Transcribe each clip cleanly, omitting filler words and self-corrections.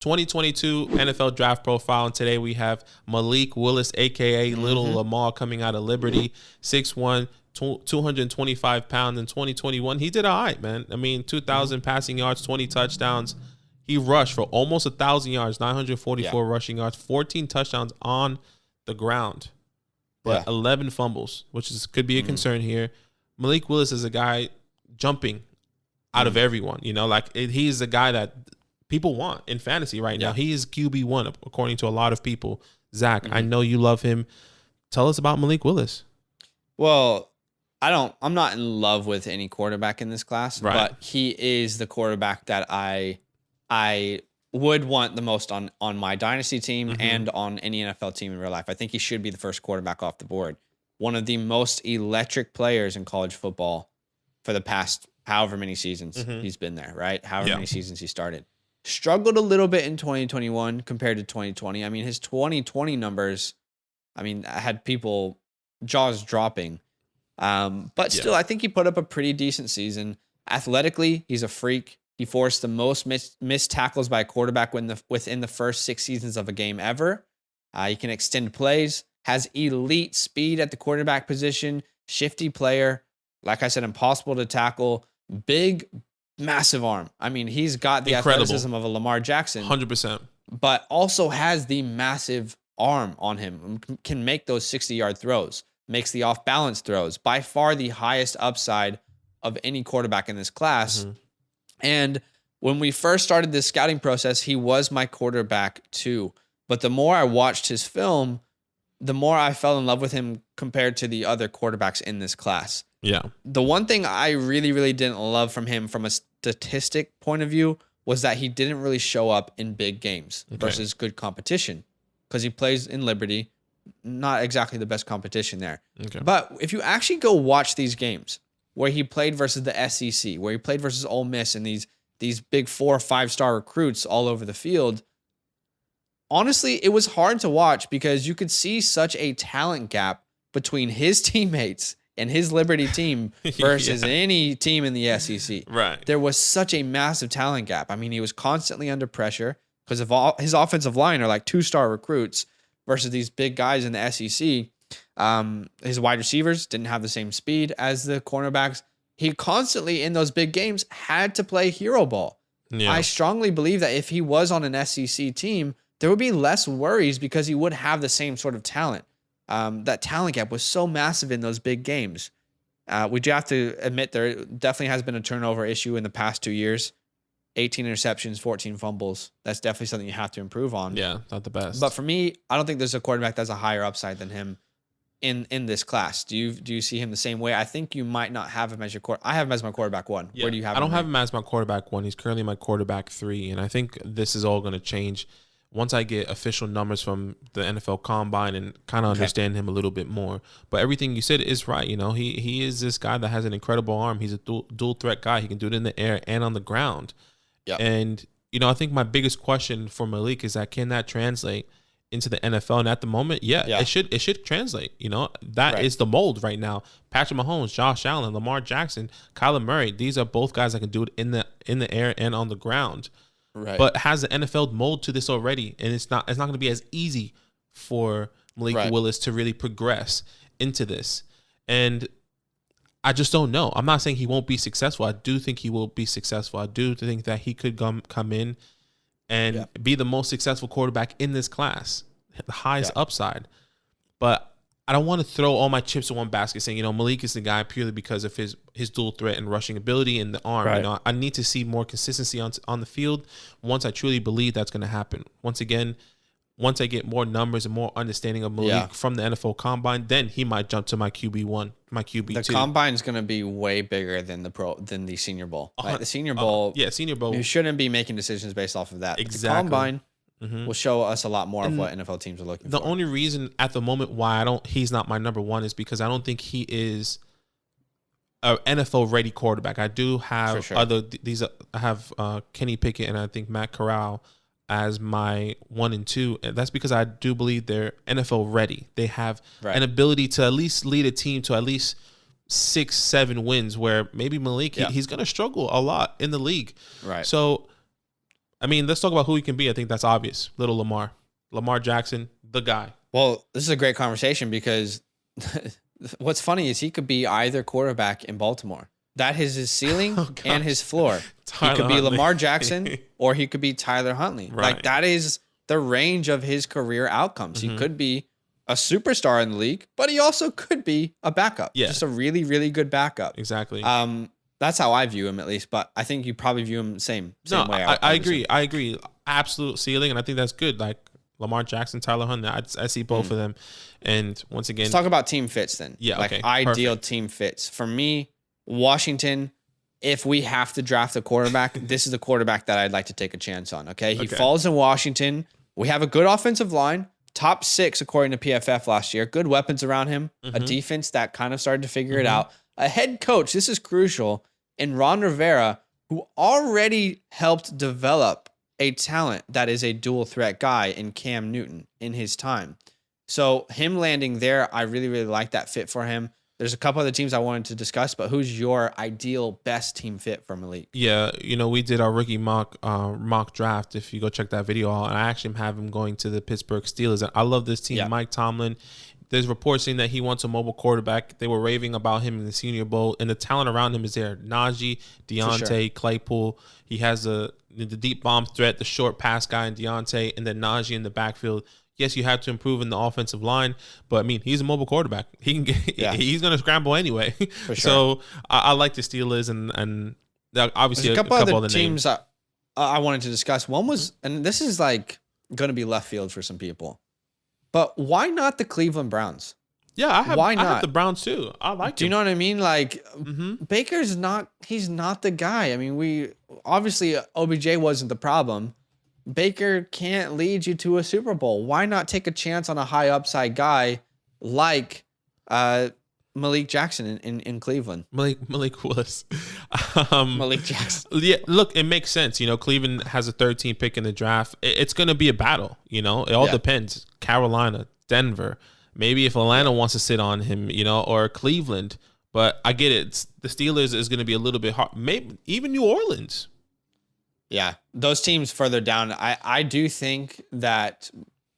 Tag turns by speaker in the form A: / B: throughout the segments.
A: 2022 NFL Draft Profile, and today we have Malik Willis, a.k.a. Little Lamar, coming out of Liberty, 6'1", 225 pounds. In 2021, he did all right, man. I mean, 2,000 passing yards, 20 touchdowns. He rushed for almost 1,000 yards, 944 rushing yards, 14 touchdowns on the ground, but 11 fumbles, which could be a concern here. Malik Willis is a guy jumping out of everyone. You know, like he's the guy that people want in fantasy right now. He is QB1 according to a lot of people. Zach, I know you love him. Tell us about Malik Willis.
B: Well, I'm not in love with any quarterback in this class, but he is the quarterback that I would want the most on my Dynasty team and on any NFL team in real life. I think he should be the first quarterback off the board. One of the most electric players in college football for the past however many seasons he's been there, right? However many seasons he started. Struggled a little bit in 2021 compared to 2020. I mean, his 2020 numbers, had people jaws dropping. But still, I think he put up a pretty decent season. Athletically, he's a freak. He forced the most missed tackles by a quarterback within the first 6 seasons of a game ever. He can extend plays, has elite speed at the quarterback position, shifty player. Like I said, impossible to tackle, big, massive arm. I mean, he's got the athleticism of a Lamar Jackson.
A: 100%.
B: But also has the massive arm on him, can make those 60-yard throws, makes the off-balance throws. By far the highest upside of any quarterback in this class. And when we first started this scouting process, he was my quarterback too. But the more I watched his film, the more I fell in love with him compared to the other quarterbacks in this class.
A: Yeah.
B: The one thing I really, really didn't love from him from a statistic point of view was that he didn't really show up in big games versus good competition, because he plays in Liberty, not exactly the best competition there. But if you actually go watch these games where he played versus the SEC, where he played versus Ole Miss and these big 4 or 5-star recruits all over the field, honestly, it was hard to watch because you could see such a talent gap between his teammates and his Liberty team versus any team in the SEC.
A: Right.
B: There was such a massive talent gap. I mean, he was constantly under pressure because of all his offensive line are like 2-star recruits versus these big guys in the SEC. His wide receivers didn't have the same speed as the cornerbacks. He constantly in those big games had to play hero ball. Yeah. I strongly believe that if he was on an SEC team, there would be less worries because he would have the same sort of talent. That talent gap was so massive in those big games. We do have to admit there definitely has been a turnover issue in the past 2 years. 18 interceptions, 14 fumbles. That's definitely something you have to improve on.
A: Yeah, not the best.
B: But for me, I don't think there's a quarterback that's a higher upside than him in this class. Do you see him the same way? I think you might not have him as your quarterback. I have him as my quarterback 1.
A: Yeah.
B: Where do you have him?
A: I don't have him as my quarterback 1. He's currently my quarterback 3, and I think this is all going to change once I get official numbers from the NFL Combine and kind of understand him a little bit more. But everything you said is right. You know, he is this guy that has an incredible arm. He's a dual threat guy. He can do it in the air and on the ground. Yeah. And, you know, I think my biggest question for Malik is that can that translate into the NFL? And at the moment, it should translate. You know, that is the mold right now. Patrick Mahomes, Josh Allen, Lamar Jackson, Kyler Murray. These are both guys that can do it in the air and on the ground. Right. But has the NFL mold to this already, and it's not going to be as easy for Malik Willis to really progress into this. And I just don't know. I'm not saying he won't be successful. I do think he will be successful. I do think that he could come in and be the most successful quarterback in this class, the highest upside. But I don't want to throw all my chips in one basket saying, you know, Malik is the guy purely because of his dual threat and rushing ability and the arm. Right. You know, I need to see more consistency on the field once I truly believe that's going to happen. Once I get more numbers and more understanding of Malik from the NFL Combine, then he might jump to my QB1, my QB2.
B: The Combine is going to be way bigger than the Senior Bowl. Right? The Senior Bowl,
A: Senior Bowl.
B: You shouldn't be making decisions based off of that.
A: Exactly.
B: The Combine will show us a lot more of what NFL teams are looking for.
A: The only reason at the moment why he's not my number 1 is because I don't think he is an NFL ready quarterback. I do have I have Kenny Pickett and I think Matt Corral as my 1 and 2. And that's because I do believe they're NFL ready. They have an ability to at least lead a team to at least 6-7 wins, where maybe Malik, he's going to struggle a lot in the league.
B: Right.
A: So I mean, let's talk about who he can be. I think that's obvious. Little Lamar Jackson, the guy.
B: Well, this is a great conversation because what's funny is he could be either quarterback in Baltimore. That is his ceiling and his floor. He could be Lamar Jackson or he could be Tyler Huntley.
A: Right.
B: Like that is the range of his career outcomes. He could be a superstar in the league, but he also could be a backup.
A: Yeah.
B: Just a really, really good backup.
A: Exactly.
B: That's how I view him, at least. But I think you probably view him the same way.
A: I agree. I agree. Absolute ceiling, and I think that's good. Like Lamar Jackson, Tyler Huntley, I see both of them. And once again,
B: let's talk about team fits then.
A: Yeah,
B: like
A: okay.
B: Ideal
A: Perfect.
B: team fits for me. Washington. If we have to draft a quarterback, this is the quarterback that I'd like to take a chance on. Okay, he falls in Washington. We have a good offensive line. Top 6 according to PFF last year. Good weapons around him. A defense that kind of started to figure it out. A head coach. This is crucial. In Ron Rivera, who already helped develop a talent that is a dual threat guy in Cam Newton in his time. So him landing there, I really, really like that fit for him. There's a couple other teams I wanted to discuss, but who's your ideal best team fit for Malik?
A: Yeah, we did our rookie mock draft. If you go check that video out, and I actually have him going to the Pittsburgh Steelers. I love this team. Yeah. Mike Tomlin. There's reports saying that he wants a mobile quarterback. They were raving about him in the Senior Bowl, and the talent around him is there. Najee, Deontay, Claypool. He has the deep bomb threat, the short pass guy in Deontay, and then Najee in the backfield. Yes, you have to improve in the offensive line, but I mean, he's a mobile quarterback. He can get, he's going to scramble anyway. For sure. So I like the Steelers, and obviously
B: there's a couple other teams I wanted to discuss. One was, and this is like going to be left field for some people, but why not the Cleveland Browns?
A: Yeah, I have the Browns too. I like.
B: Do you know what I mean? Like Baker's he's not the guy. I mean, obviously OBJ wasn't the problem. Baker can't lead you to a Super Bowl. Why not take a chance on a high upside guy like Malik Jackson in Cleveland?
A: Malik Willis.
B: Malik Jackson.
A: Yeah, look, it makes sense. Cleveland has a 13th pick in the draft. It's going to be a battle. It all depends. Carolina, Denver. Maybe if Atlanta wants to sit on him, or Cleveland. But I get it. The Steelers is going to be a little bit hard. Maybe even New Orleans.
B: Yeah, those teams further down. I do think that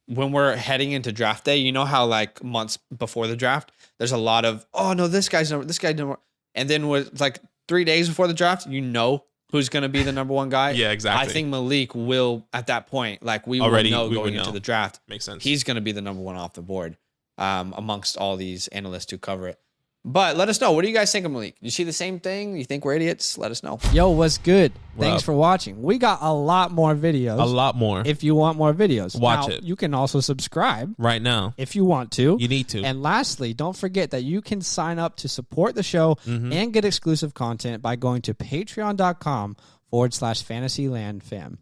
B: when we're heading into draft day, how like months before the draft, there's a lot of, oh no, this guy's number. And then with like 3 days before the draft, who's going to be the number one guy.
A: Yeah, exactly.
B: I think Malik will at that point, like we will know going into the draft.
A: Makes sense.
B: He's going to be the number one off the board amongst all these analysts who cover it. But let us know. What do you guys think of Malik? You see the same thing? You think we're idiots? Let us know.
C: Yo, what's good? Thanks for watching. We got a lot more videos.
A: A lot more.
C: If you want more videos.
A: Watch it.
C: You can also subscribe.
A: Right now.
C: If you want to.
A: You need to.
C: And lastly, don't forget that you can sign up to support the show and get exclusive content by going to patreon.com/fantasylandfam.